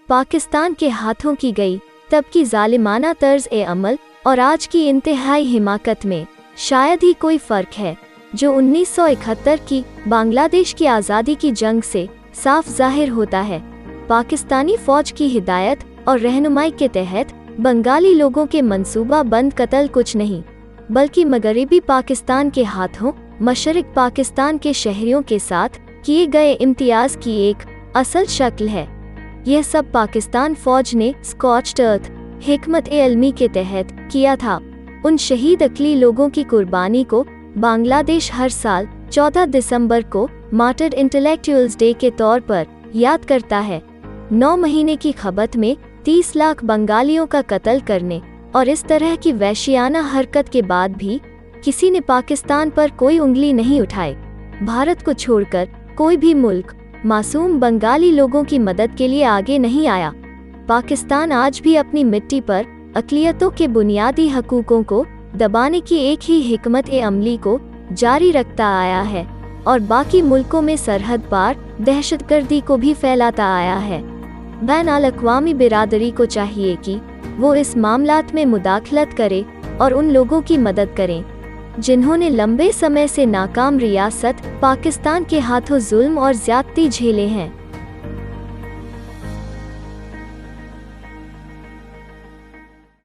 पाकिस्तान के हाथों की गई तब की जालिमाना तर्ज ए अमल और आज की इंतहाई हिमाकत में शायद ही कोई फ़र्क है, जो 1971 की बांग्लादेश की आज़ादी की जंग से साफ जाहिर होता है। पाकिस्तानी फ़ौज की हिदायत और रहनुमाई के तहत बंगाली लोगों के मंसूबा बंद कत्ल कुछ नहीं, बल्कि मगरिबी पाकिस्तान के हाथों मशरिक पाकिस्तान के शहरियों के साथ किए गए इम्तियाज़ की एक असल शक्ल है। यह सब पाकिस्तान फ़ौज ने स्कॉच्ड अर्थ हिकमत ए अलमी के तहत किया था। उन शहीद अक़ली लोगों की कुर्बानी को बांग्लादेश हर साल 14 दिसंबर को मार्टर्ड इंटेलेक्चुअल्स डे के तौर पर याद करता है। 9 महीने की खबत में 30 लाख बंगालियों का कत्ल करने और इस तरह की वहशियाना हरकत के बाद भी किसी ने पाकिस्तान पर कोई उंगली नहीं उठाई। भारत को छोड़कर कोई भी मुल्क मासूम बंगाली लोगों की मदद के लिए आगे नहीं आया। पाकिस्तान आज भी अपनी मिट्टी पर अक़लियतों के बुनियादी हकूक़ों को दबाने की एक ही हिकमत ए अमली को जारी रखता आया है और बाकी मुल्कों में सरहद पार दहशतगर्दी को भी फैलाता आया है। बैन-अल-अक़वामी बिरादरी को चाहिए कि वो इस मामलात में मुदाखलत करे और उन लोगों की मदद करें जिन्होंने लंबे समय से नाकाम रियासत पाकिस्तान के हाथों जुल्म और ज़्यादती झेले हैं।